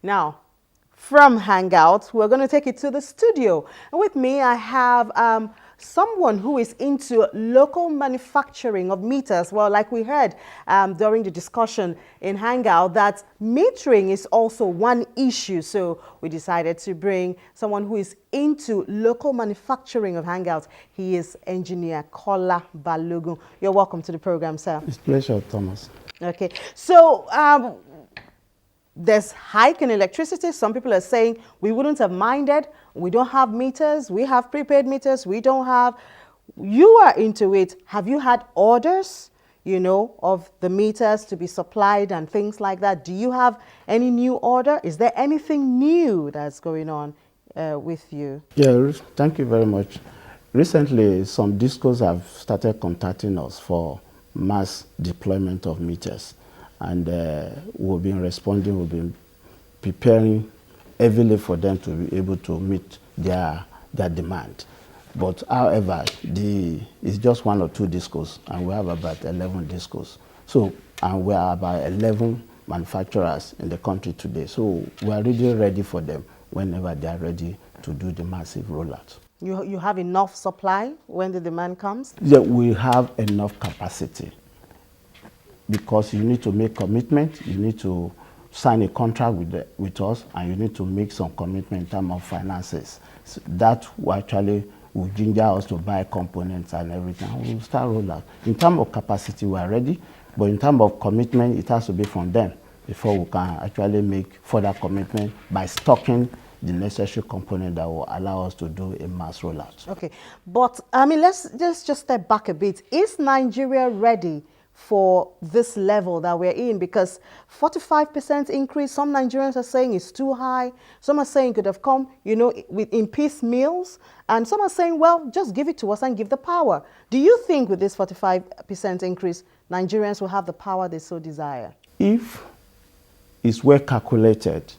Now, from Hangout, we're going to take it to the studio. And with me, I have someone who is into local manufacturing of meters. Well, like we heard during the discussion in Hangout, that metering is also one issue. So we decided to bring someone who is into local manufacturing of Hangout. He is Engineer Kola Balogun. You're welcome to the program, sir. It's a pleasure, Thomas. Okay. So there's hike in electricity. Some people are saying we wouldn't have minded. We don't have meters. We have prepaid meters. We don't have. You are into it. Have you had orders, of the meters to be supplied and things like that? Do you have any new order? Is there anything new that's going on with you? Yeah, thank you very much. Recently, some discos have started contacting us for mass deployment of meters. And we've been responding, we've been preparing heavily for them to be able to meet their demand. But however, it's just 1 or 2 discos, and we have about 11 discos. So, and we are about 11 manufacturers in the country today. So we are really ready for them whenever they are ready to do the massive rollout. You have enough supply when the demand comes? Yeah, we have enough capacity. Because you need to make commitment, you need to sign a contract with us, and you need to make some commitment in terms of finances. So that will ginger us to buy components and everything. We'll start roll out. In terms of capacity, we are ready, but in terms of commitment, it has to be from them before we can actually make further commitment by stocking the necessary component that will allow us to do a mass rollout. Okay, but let's just step back a bit. Is Nigeria ready for this level that we're in? Because 45% increase, some Nigerians are saying is too high. Some are saying could have come, in piecemeals. And some are saying, well, just give it to us and give the power. Do you think with this 45% increase, Nigerians will have the power they so desire? If it's well calculated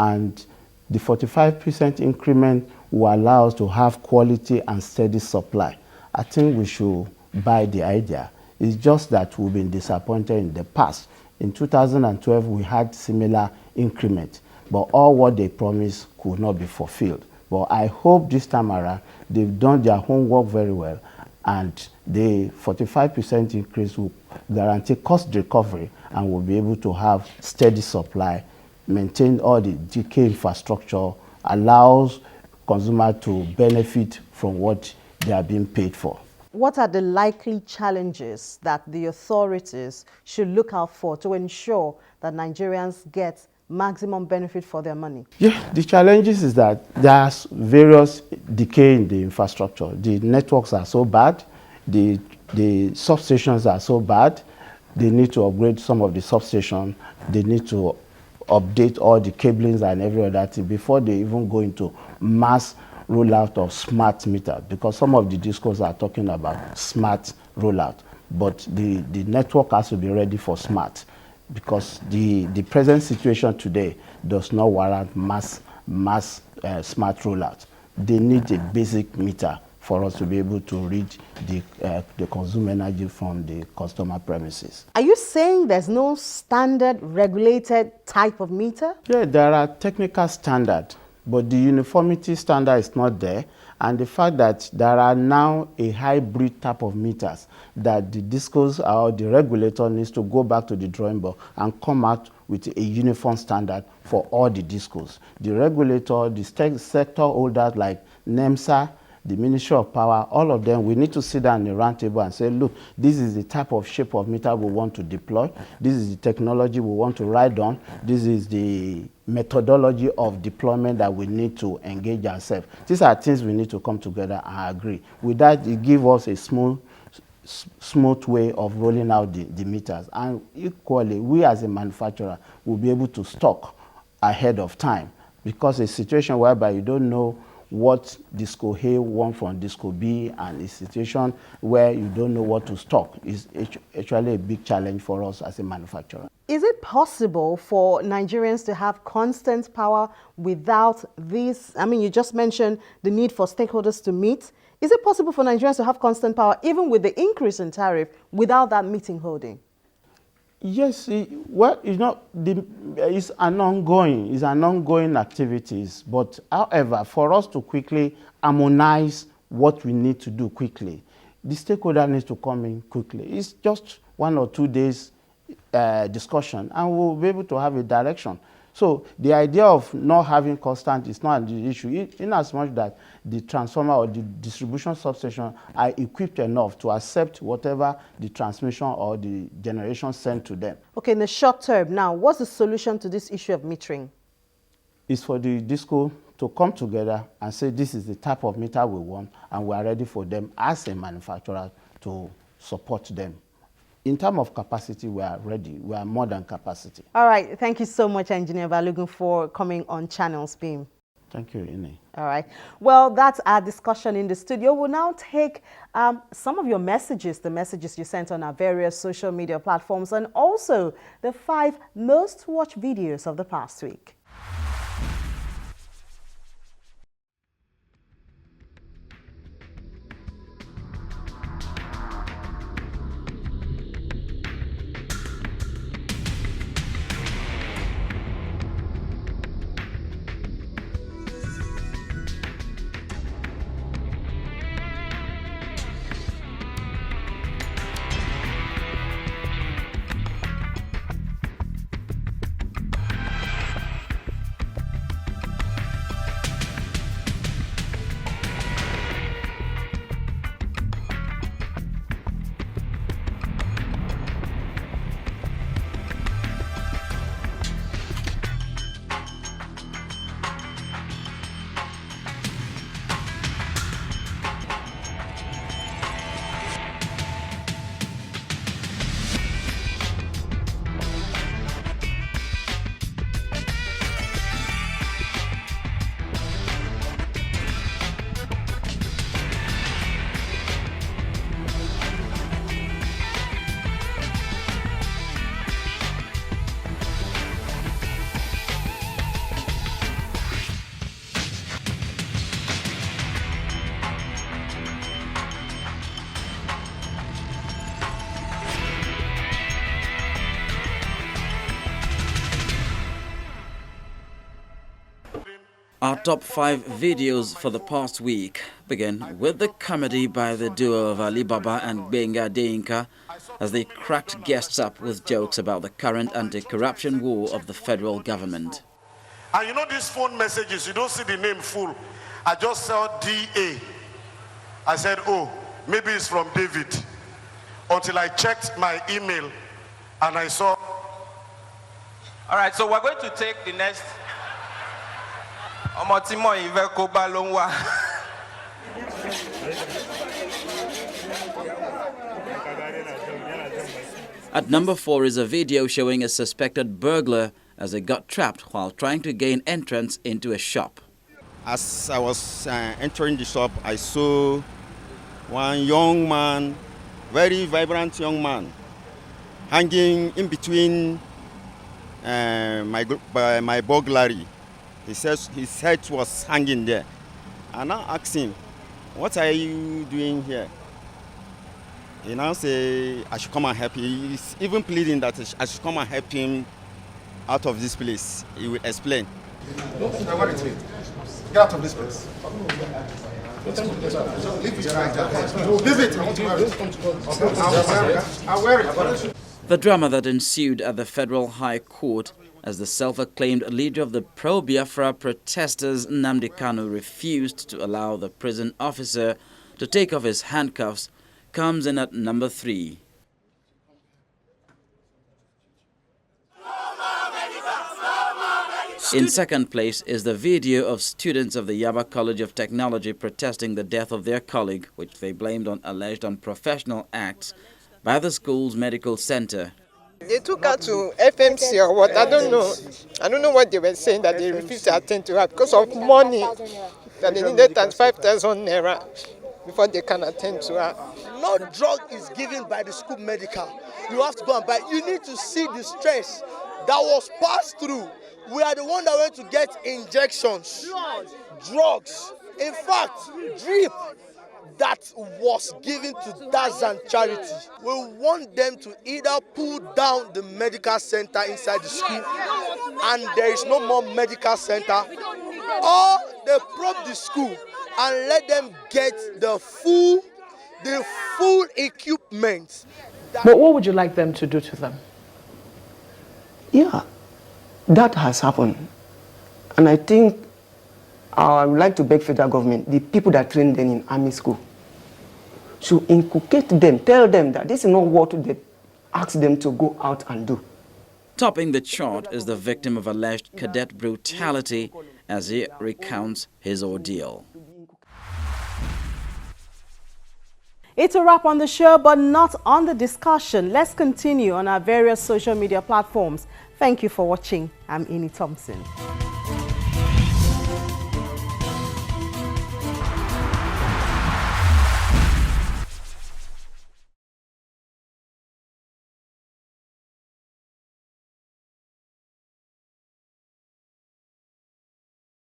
and the 45% increment will allow us to have quality and steady supply, I think we should buy the idea. It's just that we've been disappointed in the past. In 2012, we had similar increment, but all what they promised could not be fulfilled. But I hope this time around, they've done their homework very well, and the 45% increase will guarantee cost recovery, and we'll be able to have steady supply, maintain all the decay infrastructure, allows consumers to benefit from what they are being paid for. What are the likely challenges that the authorities should look out for to ensure that Nigerians get maximum benefit for their money? Yeah, the challenges is that there's various decay in the infrastructure. The networks are so bad, the substations are so bad, they need to upgrade some of the substations, they need to update all the cablings and every other thing before they even go into mass rollout of smart meter, because some of the discos are talking about smart rollout, but the network has to be ready for smart, because the present situation today does not warrant mass smart rollout. They need a basic meter for us to be able to read the consumer energy from the customer premises. Are you saying there's no standard regulated type of meter? Yeah, there are technical standards, but the uniformity standard is not there. And the fact that there are now a hybrid type of meters that the discos or the regulator needs to go back to the drawing board and come out with a uniform standard for all the discos. The regulator, the sector holders like NEMSA, the Ministry of Power, all of them, we need to sit down in a round table and say, look, this is the type of shape of meter we want to deploy. This is the technology we want to ride on. This is the methodology of deployment that we need to engage ourselves. These are things we need to come together and agree. With that, it gives us a smooth way of rolling out the meters. And equally, we as a manufacturer will be able to stock ahead of time, because a situation whereby you don't know what disco A wants from disco B, and a situation where you don't know what to stock is actually a big challenge for us as a manufacturer. Is it possible for Nigerians to have constant power without this? I mean, you just mentioned the need for stakeholders to meet. Is it possible for Nigerians to have constant power even with the increase in tariff without that meeting holding? Yes, well, it's an ongoing activities. But however, for us to quickly harmonize what we need to do quickly, the stakeholder needs to come in quickly. It's just 1 or 2 days discussion, and we'll be able to have a direction. So the idea of not having constant is not the issue, in as much that the transformer or the distribution substation are equipped enough to accept whatever the transmission or the generation sent to them. Okay, in the short term now, what's the solution to this issue of metering? Is for the disco to come together and say this is the type of meter we want, and we are ready for them as a manufacturer to support them. In terms of capacity, we are ready. We are more than capacity. All right. Thank you so much, Engineer Balogun, for coming on Channels Beam. Thank you, Ine. All right. Well, that's our discussion in the studio. We'll now take some of your messages, the messages you sent on our various social media platforms, and also the 5 most watched videos of the past week. Our top 5 videos for the past week begin with the comedy by the duo of Ali Baba and Benga Deinka as they cracked guests up with jokes about the current anti-corruption war of the federal government. And you know these phone messages, you don't see the name full. I just saw DA. I said, oh, maybe it's from David. Until I checked my email and I saw. All right, so we're going to take the next. At number 4 is a video showing a suspected burglar as they got trapped while trying to gain entrance into a shop. As I was entering the shop, I saw one young man, very vibrant young man, hanging in between my burglary. He says his head was hanging there. And I asked him, what are you doing here? He now say I should come and help him. He's even pleading that I should come and help him out of this place. He will explain. Get out of this place. Leave it right there. Leave it. I'll wear it. The drama that ensued at the Federal High Court as the self-acclaimed leader of the pro-Biafra protesters, Nnamdi Kanu, refused to allow the prison officer to take off his handcuffs, comes in at number 3. In second place is the video of students of the Yaba College of Technology protesting the death of their colleague, which they blamed on alleged unprofessional acts by the school's medical center. They took her to FMC or what, I don't know. I don't know what they were saying, that they refused to attend to her because of money, that they needed 5,000 naira before they can attend to her. No drug is given by the school medical. You have to go and buy. You need to see the stress that was passed through. We are the one that went to get injections, drugs, in fact, drip, that was given to Dazan charity. We want them to either pull down the medical center inside the school and there is no more medical center, or they prop the school and let them get the full equipment. But what would you like them to do to them? Yeah, that has happened. And I think I would like to beg federal government, the people that train them in army school, should inculcate them, tell them that this is not what they ask them to go out and do. Topping the chart is the victim of alleged cadet brutality as he recounts his ordeal. It's a wrap on the show, but not on the discussion. Let's continue on our various social media platforms. Thank you for watching. I'm Amy Thompson.